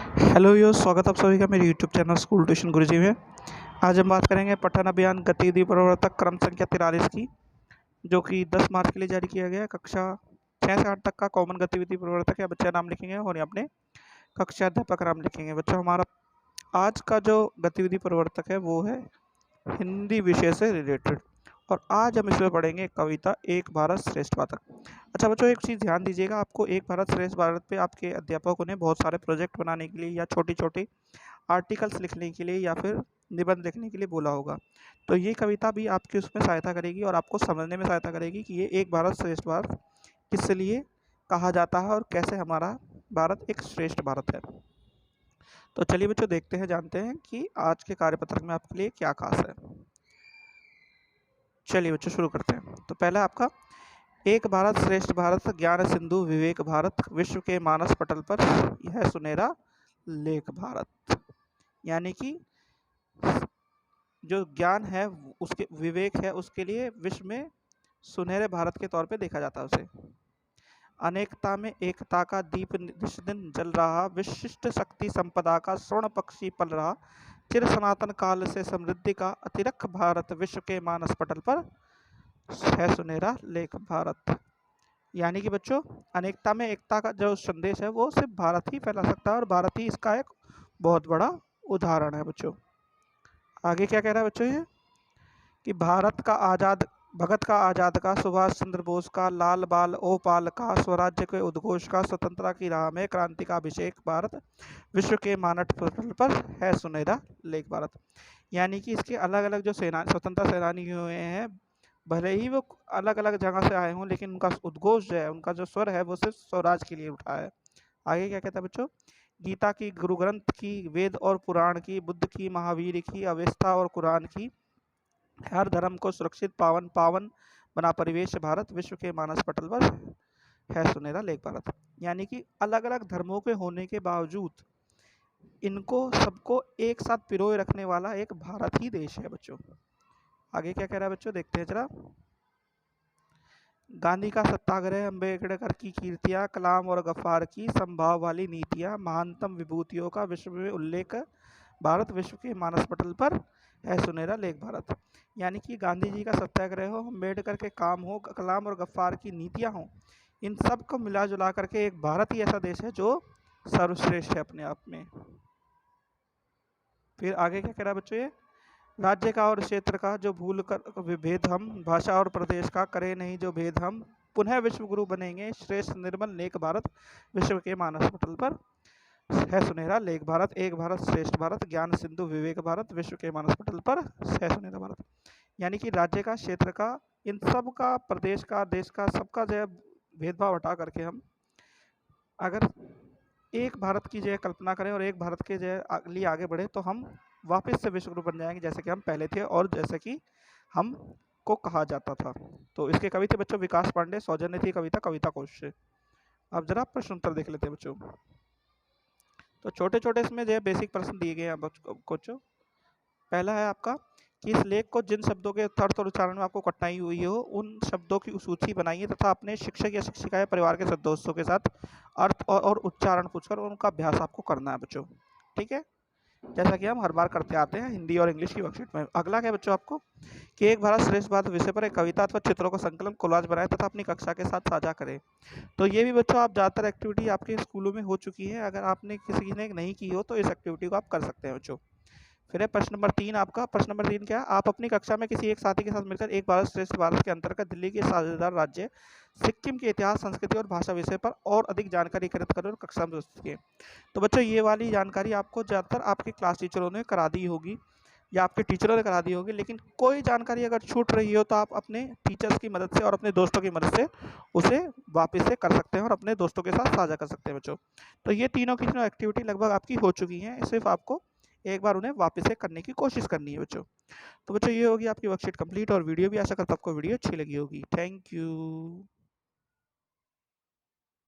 Hello यो स्वागत आप सभी का मेरे यूट्यूब चैनल स्कूल ट्यूशन गुरुजी में। आज हम बात करेंगे पठन अभियान गतिविधि प्रवर्तक क्रम संख्या 43 की, जो कि 10 मार्च के लिए जारी किया गया है। कक्षा 6 से 8 तक का कॉमन गतिविधि प्रवर्तक है। बच्चा नाम लिखेंगे और यहाँ अपने कक्षा अध्यापक नाम लिखेंगे। बच्चों, हमारा आज का जो गतिविधि प्रवर्तक है वो है हिंदी विषय से रिलेटेड, और आज हम इसमें पढ़ेंगे कविता एक भारत श्रेष्ठ भारत। अच्छा बच्चों, एक चीज़ ध्यान दीजिएगा, आपको एक भारत श्रेष्ठ भारत पे आपके अध्यापकों ने बहुत सारे प्रोजेक्ट बनाने के लिए या छोटी छोटी आर्टिकल्स लिखने के लिए या फिर निबंध लिखने के लिए बोला होगा। तो ये कविता भी आपकी उसमें सहायता करेगी और आपको समझने में सहायता करेगी कि ये एक भारत श्रेष्ठ भारत किस लिए कहा जाता है और कैसे हमारा भारत एक श्रेष्ठ भारत है। तो चलिए बच्चों, देखते हैं, जानते हैं कि आज के कार्यपत्रक में आपके लिए क्या खास है। चलिए बच्चों, शुरू करते हैं। तो पहला आपका एक भारत श्रेष्ठ भारत, ज्ञान सिंधु विवेक भारत, विश्व के मानस पटल पर यह सुनहरा लेख भारत। यानी कि जो ज्ञान है उसके, विवेक है उसके लिए विश्व में सुनहरे भारत के तौर पे देखा जाता है उसे। अनेकता में एकता का दीप नित दिन जल रहा, विशिष्ट शक्ति संपदा का स्वर्ण पक्षी पल रहा, चिर सनातन काल से समृद्धि का अतिरक्त भारत, विश्व के मानस पटल पर है सुनहरा लेख भारत। यानी कि बच्चों, अनेकता में एकता का जो संदेश है वो सिर्फ भारत ही फैला सकता है और भारत ही इसका एक बहुत बड़ा उदाहरण है। बच्चों आगे क्या कह रहा है बच्चों, ये कि भारत का आज़ाद, भगत का आज़ाद का, सुभाष चंद्र बोस का, लाल बाल ओ पाल का, स्वराज्य के उद्घोष का, स्वतंत्रता की राह में क्रांति का अभिषेक भारत, विश्व के मानस पटल पर है सुनहरा लेख भारत। यानी कि इसके अलग अलग जो स्वतंत्रता सेनानी हुए हैं, भले ही वो अलग अलग जगह से आए हों, लेकिन उनका उद्घोष जो है, उनका जो स्वर है वो सिर्फ स्वराज के लिए उठा है। आगे क्या कहता है बच्चों, गीता की, गुरु ग्रंथ की, वेद और पुराण की, बुद्ध की, महावीर की, अवेस्ता और कुरान की, हर धर्म को सुरक्षित पावन पावन बना परिवेश भारत, विश्व के मानस पटल पर है सुनहरा लेख भारत। यानी कि अलग अलग धर्मों के होने के बावजूद इनको सबको एक साथ पिरोए रखने वाला एक भारत ही देश है बच्चों। आगे क्या कह रहा है बच्चों, देखते हैं जरा। गांधी का सत्याग्रह, अम्बेडकर की कीर्तियां, कलाम और गफ्फार की संभाव वाली नीतियां, महानतम विभूतियों का विश्व में उल्लेख भारत, विश्व के मानस पटल पर है सुनहरा लेख भारत। यानी कि गांधी जी का सत्याग्रह हो, अम्बेडकर के काम हो, कलाम और गफ्फार की नीतियां हो, इन सब को मिला जुला करके एक भारत ही ऐसा देश है जो सर्वश्रेष्ठ है अपने आप में। फिर आगे क्या कह रहा है बच्चों, ये राज्य का और क्षेत्र का जो भूल कर विभेद हम, भाषा और प्रदेश का करे नहीं जो भेद हम, पुनः विश्व गुरु बनेंगे श्रेष्ठ निर्मल नेक भारत, विश्व के मानस पटल पर है सुनहरा लेख भारत, एक भारत श्रेष्ठ भारत, ज्ञान सिंधु विवेक भारत, विश्व के मानस पटल पर है सुनहरा भारत। यानी कि राज्य का, क्षेत्र का, इन सब का, प्रदेश का, देश का, सबका जो है भेदभाव हटा करके हम अगर एक भारत की जो है कल्पना करें और एक भारत के जो है लिए आगे बढ़े, तो हम वापस से विश्व गुरु बन जाएंगे जैसे कि हम पहले थे और जैसे कि हम को कहा जाता था। तो इसके कवि थे बच्चों विकास पांडे, सौजन्य थी कविता कविता कोश से। अब जरा प्रश्न उत्तर देख लेते हैं बच्चों। तो छोटे छोटे इसमें जो है बेसिक प्रश्न दिए गए हैं बच्चों। पहला है आपका कि इस लेख को जिन शब्दों के अर्थ और उच्चारण में आपको कठिनाई हुई हो उन शब्दों की सूची बनाइए तथा अपने शिक्षक या शिक्षिका या परिवार के सदस्यों के साथ अर्थ और उच्चारण पूछकर उनका अभ्यास आपको करना है बच्चों। ठीक है, जैसा कि हम हर बार करते आते हैं हिंदी और इंग्लिश की वर्कशीट में। अगला क्या बच्चों, आपको कि एक भारत श्रेष्ठ भारत विषय पर एक कविता अथवा चित्रों का संकलन कोलाज बनाएं तथा अपनी कक्षा के साथ साझा करें। तो ये भी बच्चों आप ज़्यादातर एक्टिविटी आपके स्कूलों में हो चुकी है, अगर आपने किसी ने नहीं की हो तो इस एक्टिविटी को आप कर सकते हैं बच्चों। फिर है प्रश्न नंबर 3 आपका। प्रश्न नंबर 3 क्या, आप अपनी कक्षा में किसी एक साथी के साथ मिलकर एक भारत श्रेष्ठ भारत के अंतर्गत दिल्ली के साझेदार राज्य सिक्किम के इतिहास, संस्कृति और भाषा विषय पर और अधिक जानकारी एकत्रित करें और कक्षा में प्रस्तुत किए। तो बच्चों ये वाली जानकारी आपको ज़्यादातर आपके क्लास टीचरों ने करा दी होगी या आपके टीचरों ने करा दी होगी, लेकिन कोई जानकारी अगर छूट रही हो तो आप अपने टीचर्स की मदद से और अपने दोस्तों की मदद से उसे वापस से कर सकते हैं और अपने दोस्तों के साथ साझा कर सकते हैं बच्चों। तो ये तीनों की तीनों एक्टिविटी लगभग आपकी हो चुकी हैं, सिर्फ आपको एक बार उन्हें वापस से करने की कोशिश करनी है बच्चों। तो बच्चों ये होगी आपकी वर्कशीट कंप्लीट और वीडियो भी, आशा करता हूँ आपको वीडियो अच्छी लगी होगी। Thank you.